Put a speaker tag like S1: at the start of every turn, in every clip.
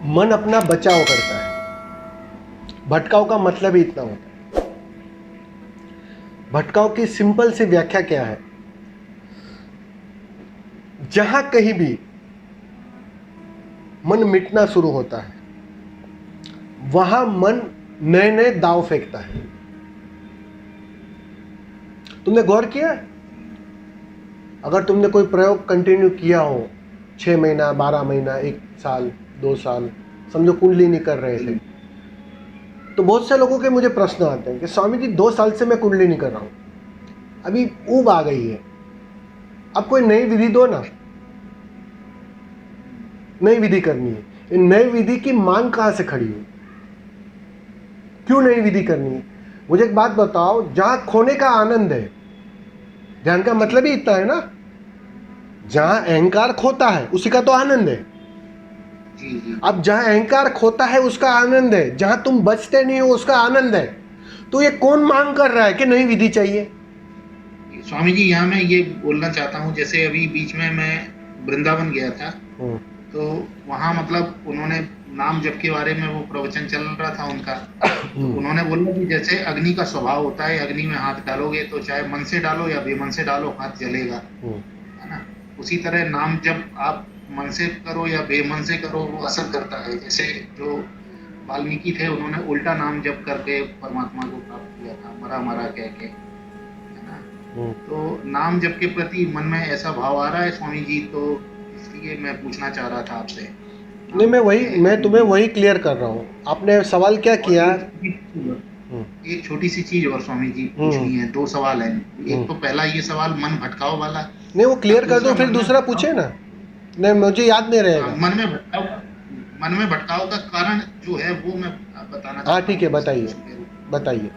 S1: मन अपना बचाव करता है। भटकाव का मतलब ही इतना होता है। भटकाव की सिंपल सी व्याख्या क्या है? जहां कहीं भी मन मिटना शुरू होता है, वहां मन नए नए दाव फेंकता है। तुमने गौर किया? अगर तुमने कोई प्रयोग कंटिन्यू किया हो 6 महीना, 12 महीना, 1 साल, 2 साल, समझो कुंडली नहीं कर रहे थे, तो बहुत से लोगों के मुझे प्रश्न आते हैं कि स्वामी जी 2 साल से मैं कुंडली नहीं कर रहा हूं, अभी ऊब आ गई है, अब कोई नई विधि दो ना, नई विधि करनी है। इन नई विधि की मांग कहां से खड़ी है? क्यों नई विधि करनी है? मुझे एक बात बताओ, जहां खोने का आनंद है, ध्यान का मतलब ही इतना है ना, जहां अहंकार खोता है उसी का तो आनंद है। अब जहां अहंकार खोता है उसका आनंद है, जहां तुम बचते नहीं हो उसका आनंद है। तो ये कौन मांग कर रहा है कि नई विधि चाहिए?
S2: स्वामी जी, यहाँ मैं ये बोलना चाहता हूँ, जैसे अभी बीच में मैं वृंदावन गया था, तो वहाँ मतलब उन्होंने नाम जप के बारे में वो प्रवचन चल रहा था उनका, तो उन्होंने बोला कि जैसे अग्नि का स्वभाव होता है, अग्नि में हाथ डालोगे तो चाहे मन से डालो या बेमन से डालो हाथ जलेगा, है ना। उसी तरह नाम जब आप मन से करो या बेमन से करो वो असर करता है। जैसे जो वाल्मीकि थे, उन्होंने उल्टा नाम जप करके परमात्मा को प्राप्त किया था, मरा मरा कह के, है ना। तो नाम जप के प्रति मन में ऐसा भाव आ रहा है स्वामी जी, तो इसलिए मैं पूछना चाह रहा था आपसे।
S1: नहीं, मैं तुम्हें वही क्लियर कर रहा हूँ। आपने सवाल क्या किया?
S2: एक छोटी सी चीज और स्वामी जी पूछनी है, 2 सवाल हैं। एक तो पहला ये सवाल मन भटकाव वाला,
S1: नहीं वो क्लियर कर दो, फिर दूसरा पूछे ना। नहीं, मुझे याद नहीं रहेगा।
S2: मन में भटकाव का कारण जो है वो मैं बताना चाहता हूँ।
S1: ठीक है, बताइए बताइए।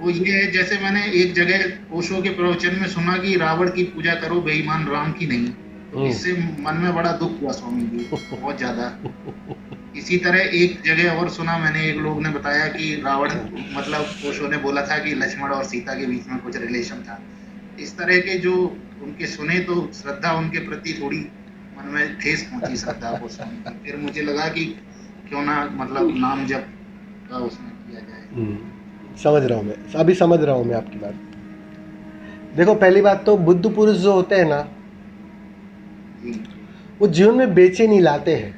S2: वो ये है, जैसे मैंने एक जगह ओशो के प्रवचन में सुना कि रावण की पूजा करो, बेईमान राम की नहीं। तो इससे मन में बड़ा दुख हुआ स्वामी जी, बहुत ज्यादा। इसी तरह एक जगह और सुना मैंने, एक लोग ने बताया कि रावण मतलब ओशो ने बोला था कि लक्ष्मण और सीता के बीच में कुछ रिलेशन था। इस तरह के जो उनके सुने तो श्रद्धा उनके प्रति थोड़ी मन में ठेस पहुंची, श्रद्धा को स्वामी जी। फिर मुझे लगा कि क्यों ना मतलब नाम जप का उसमें किया जाए।
S1: समझ रहा हूँ मैं, अभी समझ रहा हूँ मैं आपकी बात। देखो, पहली बात तो बुद्ध पुरुष जो होते हैं ना, वो जीवन में बेचैनी लाते हैं,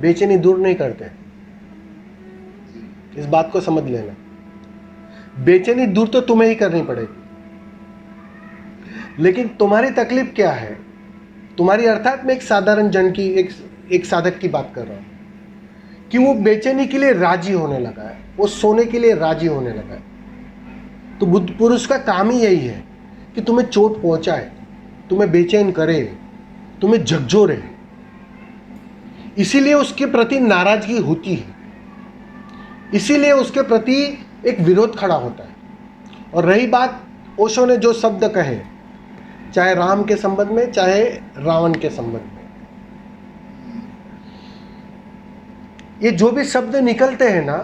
S1: बेचैनी दूर नहीं करते। इस बात को समझ लेना। बेचैनी दूर तो तुम्हें ही करनी पड़ेगी, लेकिन तुम्हारी तकलीफ क्या है? तुम्हारी अर्थात मैं एक साधारण जन की, एक साधक की बात कर रहा हूं कि वो बेचैनी के लिए राजी होने लगा है, वो सोने के लिए राजी होने लगा है। तो बुद्ध पुरुष का काम ही यही है कि तुम्हें चोट पहुंचाए, तुम्हें बेचैन करे, तुम्हें झकझोरे। इसीलिए उसके प्रति नाराजगी होती है, इसीलिए उसके प्रति एक विरोध खड़ा होता है। और रही बात ओशो ने जो शब्द कहे, चाहे राम के संबंध में चाहे रावण के संबंध में, ये जो भी शब्द निकलते हैं ना,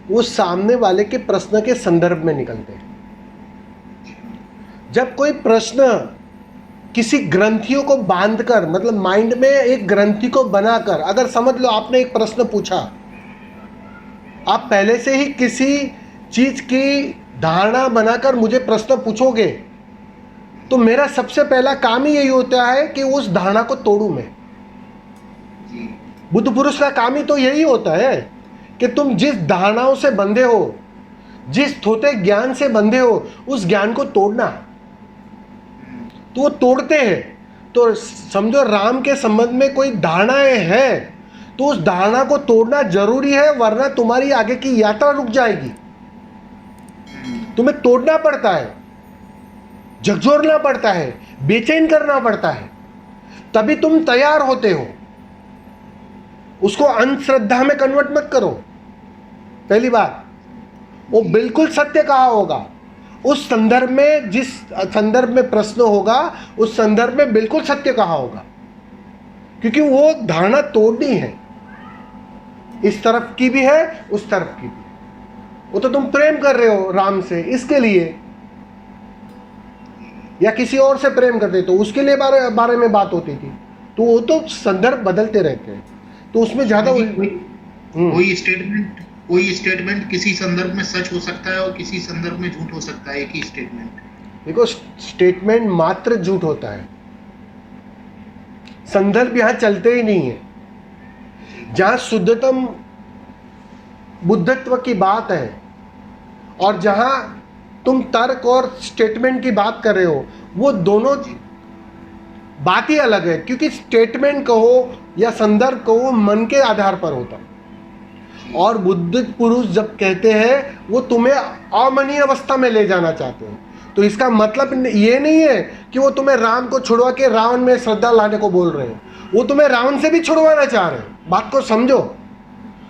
S1: वो सामने वाले के प्रश्न के संदर्भ में निकलते हैं। जब कोई प्रश्न किसी ग्रंथियों को बांधकर, मतलब माइंड में एक ग्रंथि को बनाकर, अगर समझ लो आपने एक प्रश्न पूछा, आप पहले से ही किसी चीज की धारणा बनाकर मुझे प्रश्न पूछोगे, तो मेरा सबसे पहला काम ही यही होता है कि उस धारणा को तोड़ूं मैं। बुद्ध पुरुष का काम ही तो यही होता है कि तुम जिस धारणाओं से बंधे हो, जिस थोते ज्ञान से बंधे हो, उस ज्ञान को तोड़ना। तो वो तोड़ते हैं। तो समझो राम के संबंध में कोई धारणाएं हैं, तो उस धारणा को तोड़ना जरूरी है, वरना तुम्हारी आगे की यात्रा रुक जाएगी। तुम्हें तोड़ना पड़ता है, झकझोरना पड़ता है, बेचैन करना पड़ता है, तभी तुम तैयार होते हो। उसको अंधश्रद्धा में कन्वर्ट मत करो। पहली बात, वो बिल्कुल सत्य कहा होगा, उस संदर्भ में, जिस संदर्भ में प्रश्न होगा उस संदर्भ में बिल्कुल सत्य कहा होगा, क्योंकि वो धारणा तोड़नी है। इस तरफ की भी है, उस तरफ की भी है। वो तो तुम प्रेम कर रहे हो राम से, इसके लिए, या किसी और से प्रेम करते तो उसके लिए बारे में बात होती थी। तो वो तो संदर्भ बदलते रहते हैं। तो उसमें ज्यादा
S2: स्वामी जी,
S1: हम्म,
S2: कोई स्टेटमेंट किसी संदर्भ में सच हो सकता है और किसी संदर्भ में झूठ हो सकता है, एक ही स्टेटमेंट।
S1: देखो स्टेटमेंट मात्र झूठ होता है, संदर्भ यहां चलते ही नहीं है। जहां शुद्धतम बुद्धत्व की बात है और जहां तुम तर्क और स्टेटमेंट की बात कर रहे हो, वो दोनों बात ही अलग है। क्योंकि स्टेटमेंट कहो या संदर्भ कहो मन के आधार पर होता है, और बुद्ध पुरुष जब कहते हैं वो तुम्हें अमनीय अवस्था में ले जाना चाहते हैं। तो इसका मतलब ये नहीं है कि वो तुम्हें राम को छुड़वा के रावण में श्रद्धा लाने को बोल रहे हैं। वो तुम्हें रावण से भी छुड़वाना चाह रहे हैं, बात को समझो।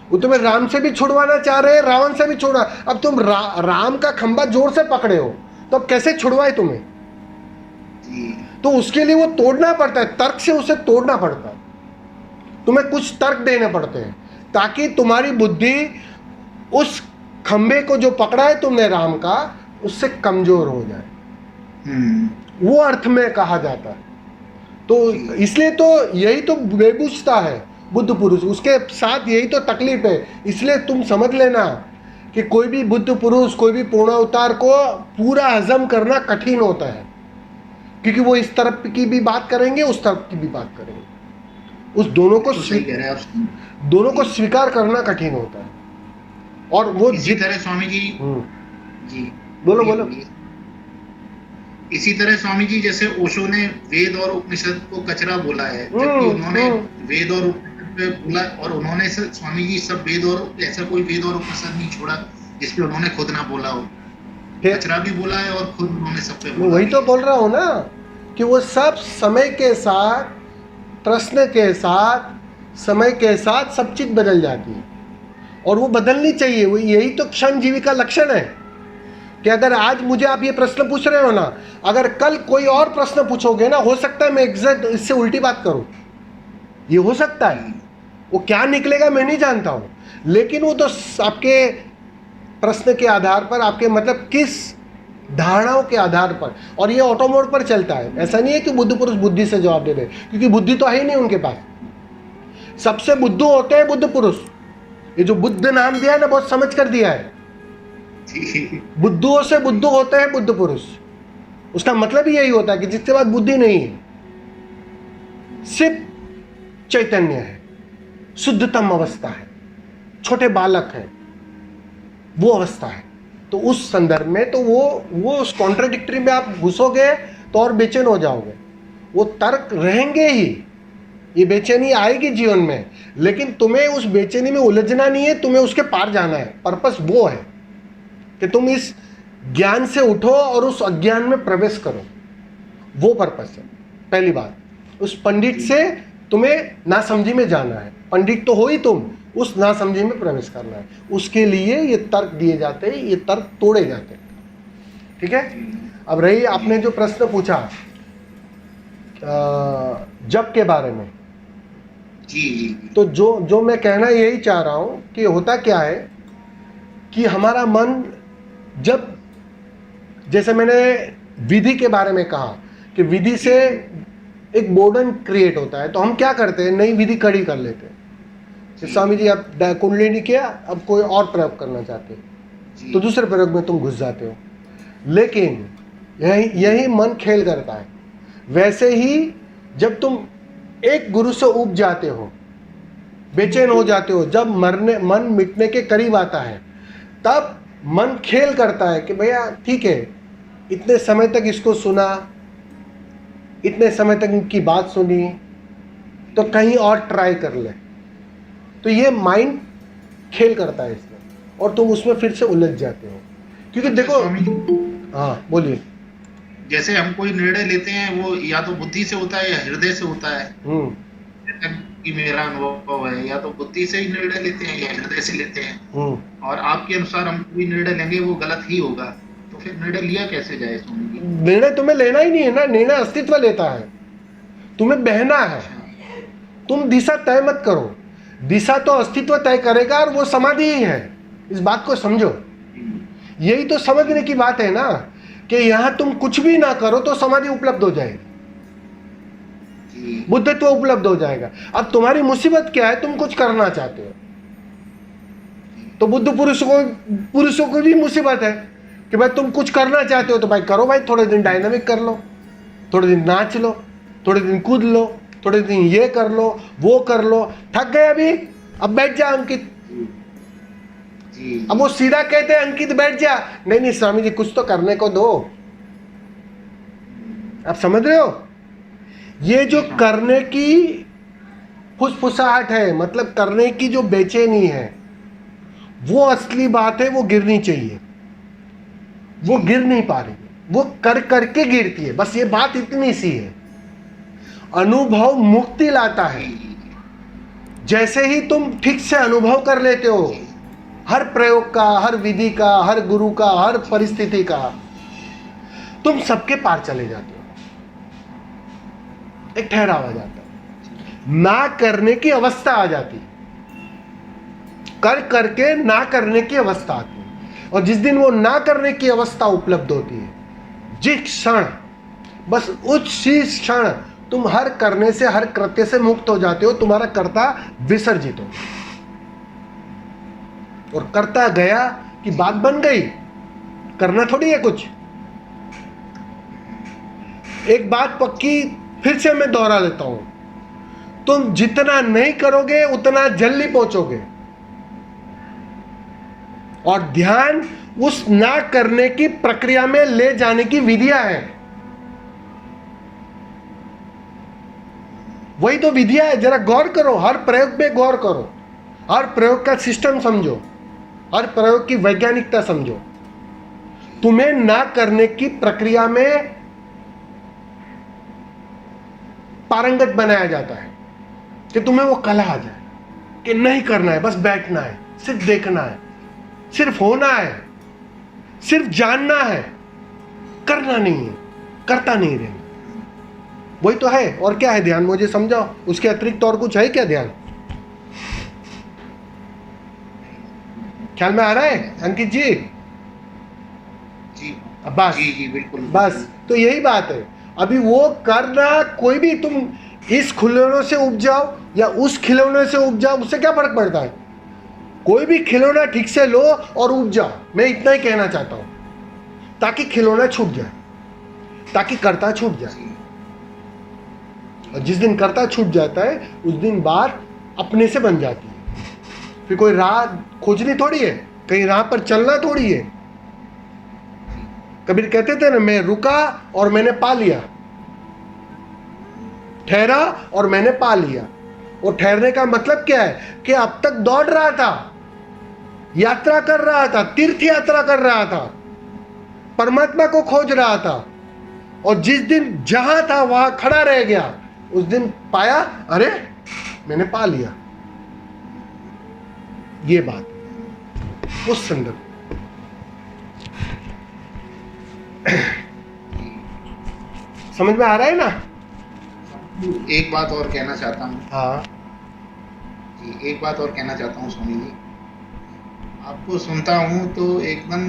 S1: वो तुम्हें राम से भी छुड़वाना चाह रहे हैं, रावण से भी छुड़वा। अब तुम राम का खंभा जोर से पकड़े हो, तो अब कैसे छुड़वाए तुम्हें? तो उसके लिए वो तोड़ना पड़ता है, तर्क से उसे तोड़ना पड़ता है। तुम्हें कुछ तर्क देने पड़ते हैं ताकि तुम्हारी बुद्धि उस खंबे को जो पकड़ा है तुमने राम का, उससे कमजोर हो जाए। वो अर्थ में कहा जाता है। तो इसलिए तो यही तो बेबूझता है बुद्ध पुरुष, उसके साथ यही तो तकलीफ है। इसलिए तुम समझ लेना कि कोई भी बुद्ध पुरुष, कोई भी पूर्णावतार को पूरा हजम करना कठिन होता है, क्योंकि वो इस तरफ की भी बात करेंगे, उस तरफ की भी बात करेंगे। उस दोनों को स्वीकार करना कठिन होता है। और वो
S2: इसी तरह स्वामी जी जी
S1: बोलो।
S2: इसी तरह स्वामी जी, जैसे ओशो ने वेद और उपनिषद को कचरा बोला है, जबकि उन्होंने वेद और उपनिषद पे बोला, और उन्होंने स्वामी जी सब वेद और ऐसा कोई वेद और उपनिषद नहीं छोड़ा जिसपे उन्होंने खुद ना बोला हो। कचरा भी बोला है और खुद उन्होंने सब पे बोला।
S1: वही तो बोल रहा हूँ ना कि वो सब समय के साथ, प्रश्न के साथ, समय के साथ सब चीज बदल जाती है, और वो बदलनी चाहिए। वो यही तो क्षणजीवी का लक्षण है कि अगर आज मुझे आप ये प्रश्न पूछ रहे हो ना, अगर कल कोई और प्रश्न पूछोगे ना, हो सकता है मैं एग्जैक्ट इससे उल्टी बात करूं, ये हो सकता है। वो क्या निकलेगा मैं नहीं जानता हूं, लेकिन वो तो आपके प्रश्न के आधार पर, आपके मतलब किस धारणाओं के आधार पर, और ये ऑटो मोड पर चलता है। ऐसा नहीं है कि बुद्ध पुरुष बुद्धि से जवाब दे रहे, क्योंकि बुद्धि तो है ही नहीं उनके पास। सबसे बुद्धू होते हैं बुद्ध पुरुष। ये जो बुद्ध नाम दिया है ना, बहुत समझ कर दिया है। बुद्धुओं से बुद्धू होते हैं बुद्ध पुरुष। उसका मतलब ही यही होता है कि जिसके पास बुद्धि नहीं है, सिर्फ चैतन्य है, शुद्धतम अवस्था है, छोटे बालक है, वो अवस्था है। तो उस संदर्भ में तो वो उस कॉन्ट्राडिक्टरी में आप घुसोगे तो और बेचैन हो जाओगे। वो तर्क रहेंगे ही, ये बेचैनी आएगी जीवन में, लेकिन तुम्हें उस बेचैनी में उलझना नहीं है, तुम्हें उसके पार जाना है। पर्पस वो है कि तुम इस ज्ञान से उठो और उस अज्ञान में प्रवेश करो, वो पर्पस है। पहली बात, उस पंडित से तुम्हें नासमझी में जाना है। पंडित तो हो ही तुम, उस नासमझी में प्रवेश करना है। उसके लिए ये तर्क दिए जाते हैं, ये तर्क तोड़े जाते हैं। ठीक है। अब रही आपने जो प्रश्न पूछा जप के बारे में,
S2: जी,
S1: तो जो मैं कहना यही चाह रहा हूं कि होता क्या है कि हमारा मन, जब जैसे मैंने विधि के बारे में कहा कि विधि से एक बोर्डन क्रिएट होता है, तो हम क्या करते हैं, नई विधि खड़ी कर लेते हैं कि स्वामी जी अब कुंडलिनी किया, अब कोई और प्रयोग करना चाहते हैं, तो दूसरे प्रयोग में तुम घुस जाते हो। लेकिन यही मन खेल करता है। वैसे ही जब तुम एक गुरु से उब जाते हो, बेचैन हो जाते हो, जब मन मिटने के करीब आता है, तब मन खेल करता है कि भैया ठीक है, इतने समय तक इसको सुना, इतने समय तक इनकी बात सुनी, तो कहीं और ट्राई कर ले। तो ये माइंड खेल करता है इसमें, और तुम उसमें फिर से उलझ जाते हो। क्योंकि देखो, हाँ बोलिए।
S2: जैसे हम कोई निर्णय लेते हैं, वो या तो बुद्धि से होता है या हृदय से होता है। कि मेरा अनुभव है, या तो बुद्धि से ही निर्णय लेते हैं या हृदय से लेते हैं। और आपके अनुसार हम कोई निर्णय लेंगे वो गलत ही होगा, तो फिर निर्णय लिया कैसे जाए स्वामी जी?
S1: निर्णय तुम्हें लेना ही नहीं है ना, निर्णय अस्तित्व लेता है, तुम्हें बहना है। तुम दिशा तय मत करो, दिशा तो अस्तित्व तय करेगा, और वो समाधि ही है। इस बात को समझो। यही तो समझने की बात है ना, कि यहां तुम कुछ भी ना करो तो समाधि उपलब्ध हो जाएगी।
S2: जी
S1: बुद्धत्व उपलब्ध हो जाएगा। अब तुम्हारी मुसीबत क्या है, तुम कुछ करना चाहते हो, तो बुद्ध पुरुषों को भी मुसीबत है कि भाई तुम कुछ करना चाहते हो तो भाई करो भाई, थोड़े दिन डायनामिक कर लो, थोड़े दिन नाच लो, थोड़े दिन कूद लो, थोड़े दिन ये कर लो, वो कर लो। थक गए अभी, अब बैठ जा अंकित।
S2: जी
S1: अब वो सीधा कहते हैं अंकित बैठ जा, नहीं नहीं स्वामी जी कुछ तो करने को दो। आप समझ रहे हो, ये जो करने की फुसफुसाहट है, मतलब करने की जो बेचैनी है, वो असली बात है, वो गिरनी चाहिए। वो गिर नहीं पा रही है, वो कर करके गिरती है, बस ये बात इतनी सी है। अनुभव मुक्ति लाता है। जैसे ही तुम ठीक से अनुभव कर लेते हो हर प्रयोग का, हर विधि का, हर गुरु का, हर परिस्थिति का, तुम सबके पार चले जाते हो। एक ठहराव आ जाता है, ना करने की अवस्था आ जाती, कर करके ना करने की अवस्था आती है। और जिस दिन वो ना करने की अवस्था उपलब्ध होती है, जिस क्षण, बस उसी क्षण तुम हर करने से, हर कृत्य से मुक्त हो जाते हो, तुम्हारा कर्ता विसर्जित हो। और करता गया कि बात बन गई, करना थोड़ी है कुछ। एक बात पक्की फिर से मैं दोहरा लेता हूं, तुम जितना नहीं करोगे उतना जल्दी पहुंचोगे। और ध्यान उस ना करने की प्रक्रिया में ले जाने की विधियां है, वही तो विधियां है। जरा गौर करो, हर प्रयोग पे गौर करो, हर प्रयोग का सिस्टम समझो, हर प्रयोग की वैज्ञानिकता समझो। तुम्हें ना करने की प्रक्रिया में पारंगत बनाया जाता है कि तुम्हें वो कला आ जाए कि नहीं करना है, बस बैठना है, सिर्फ देखना है, सिर्फ होना है, सिर्फ जानना है, करना नहीं है, करता नहीं रहना। वही तो है। और क्या है ध्यान, मुझे समझाओ, उसके अतिरिक्त और कुछ है क्या ध्यान? ख्याल में आ रहा है अंकित जी?
S2: जी
S1: बस
S2: जी जी बिल्कुल
S1: बस, तो यही बात है। अभी वो करना, कोई भी तुम इस खिलौने से उपजाओ या उस खिलौने से उपजाओ, उससे क्या फर्क पड़ता है? कोई भी खिलौना ठीक से लो और उपजाओ, मैं इतना ही कहना चाहता हूं, ताकि खिलौना छूट जाए, ताकि कर्ता छूट जाए। और जिस दिन कर्ता छूट जाता है उस दिन बात अपने से बन जाती है। फिर कोई राह खोजनी थोड़ी है, कहीं राह पर चलना थोड़ी है। कबीर कहते थे ना, मैं रुका और मैंने पा लिया, ठहरा और मैंने पा लिया। और ठहरने का मतलब क्या है कि अब तक दौड़ रहा था, यात्रा कर रहा था, तीर्थ यात्रा कर रहा था, परमात्मा को खोज रहा था, और जिस दिन जहां था वहां खड़ा रह गया, उस दिन पाया, अरे मैंने पा लिया। ये बात उस संदर्भ। समझ में आ रहा है ना?
S2: एक बात और कहना चाहता हूँ।
S1: हाँ
S2: जी, एक बात और कहना चाहता हूँ स्वामी जी। आपको सुनता हूँ तो एकदम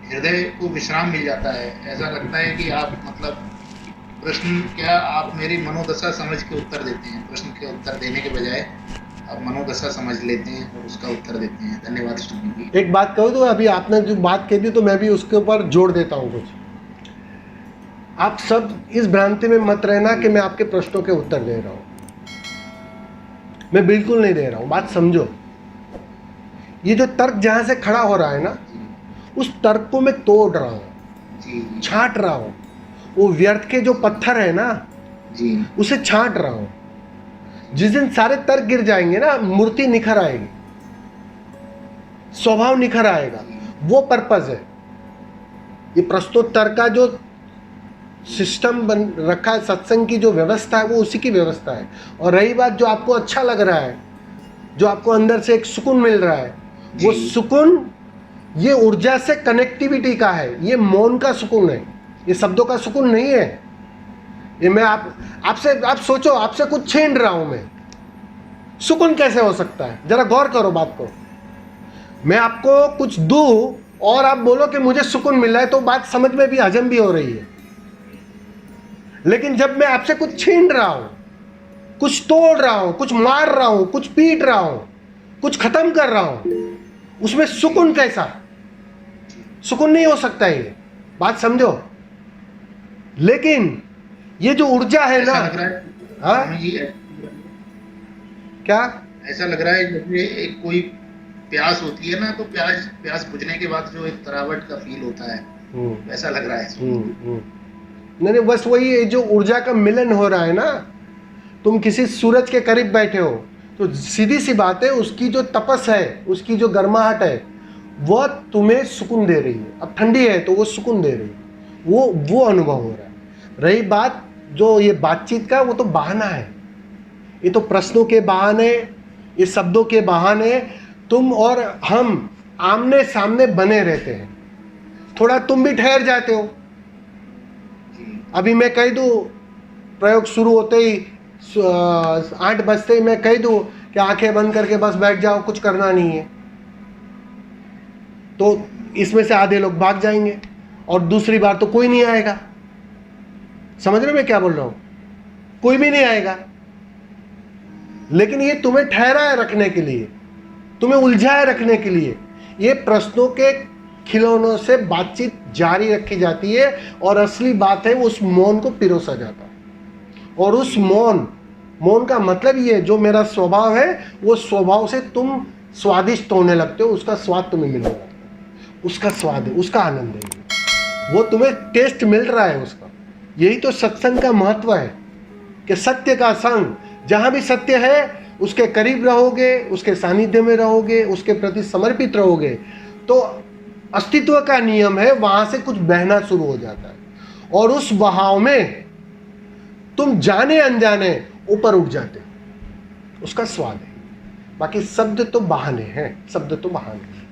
S2: हृदय को विश्राम मिल जाता है। ऐसा लगता है कि आप मतलब प्रश्न क्या, आप मेरी मनोदशा समझ के उत्तर देते हैं। प्रश्न के उत्तर देने के बजाय आप मनोदशा समझ लेते हैं और उसका उत्तर देते हैं। धन्यवाद स्वामी जी।
S1: एक बात कहूँ तो, अभी आपने जो बात कह दी तो मैं भी उसके ऊपर जोड़ देता हूँ कुछ। आप सब इस भ्रांति में मत रहना कि मैं आपके प्रश्नों के उत्तर दे रहा हूं। मैं बिल्कुल नहीं दे रहा हूं। बात समझो, ये जो तर्क जहां से खड़ा हो रहा है ना, उस तर्क को मैं तोड़ रहा हूं, छांट रहा हूं। वो व्यर्थ के जो पत्थर है ना
S2: जी,
S1: उसे छांट रहा हूं। जिस दिन सारे तर्क गिर जाएंगे ना, मूर्ति निखर आएगी, स्वभाव निखर आएगा। वो पर्पस है। ये प्रस्तोत्तर का जो सिस्टम बन रखा है, सत्संग की जो व्यवस्था है, वो उसी की व्यवस्था है। और रही बात जो आपको अच्छा लग रहा है, जो आपको अंदर से एक सुकून मिल रहा है, वो सुकून ये ऊर्जा से कनेक्टिविटी का है, ये मौन का सुकून है, ये शब्दों का सुकून नहीं है। ये मैं आपसे आप सोचो, आपसे कुछ छीन रहा हूं मैं, सुकून कैसे हो सकता है? जरा गौर करो बात को। मैं आपको कुछ दूं और आप बोलो कि मुझे सुकून मिल रहा है, तो बात समझ में भी, हजम भी हो रही है। लेकिन जब मैं आपसे कुछ छीन रहा हूं कुछ तोड़ रहा हूं, कुछ मार रहा हूं, कुछ पीट रहा हूं, कुछ खत्म कर रहा हूं, उसमें सुकून कैसा? सुकून नहीं हो सकता ये, बात समझो। लेकिन ये जो ऊर्जा है ना,
S2: ऐसा लग रहा है
S1: हाँ
S2: स्वामी जी,
S1: क्या?
S2: ऐसा लग रहा है जैसे एक कोई प्यास होती है ना, तो प्यास बुझने के बाद जो एक तरावट का फील होता है, वैसा लग रहा है।
S1: नहीं, बस वही है, जो ऊर्जा का मिलन हो रहा है ना। तुम किसी सूरज के करीब बैठे हो तो सीधी सी बात है, उसकी जो तपस है, उसकी जो गर्माहट है, वह तुम्हें सुकून दे रही है। अब ठंडी है तो वो सुकून दे रही है, वो अनुभव हो रहा है। रही बात जो ये बातचीत का, वो तो बहाना है। ये तो प्रश्नों के बहाने, ये शब्दों के बहाने तुम और हम आमने सामने बने रहते हैं। थोड़ा तुम भी ठहर जाते हो। अभी मैं कह दूं, प्रयोग शुरू होते ही 8 बजते ही मैं कह दूं कि आंखें बंद करके बस बैठ जाओ, कुछ करना नहीं है, तो इसमें से आधे लोग भाग जाएंगे और दूसरी बार तो कोई नहीं आएगा। समझ रहे मैं क्या बोल रहा हूं? कोई भी नहीं आएगा। लेकिन ये तुम्हें ठहराए रखने के लिए, तुम्हें उलझाए रखने के लिए, ये प्रश्नों के खिलौनों से बातचीत जारी रखी जाती है। और असली बात है, उस मौन को पिरोसा जाता है। और उस मौन का मतलब ये है, जो मेरा स्वभाव है, वो स्वभाव से तुम स्वादिष्ट होने लगते हो। उसका स्वाद तुम्हें मिलने लगता है, उसका स्वाद है, उसका आनंद है, वो तुम्हें टेस्ट मिल रहा है उसका। यही तो सत्संग का महत्व है कि सत्य का संग, जहां भी सत्य है उसके करीब रहोगे, उसके सानिध्य में रहोगे, उसके प्रति समर्पित रहोगे, तो अस्तित्व का नियम है, वहां से कुछ बहना शुरू हो जाता है। और उस बहाव में तुम जाने अनजाने ऊपर उठ जाते हो। उसका स्वाद है। बाकी शब्द तो बहाने हैं, शब्द तो बहाने हैं।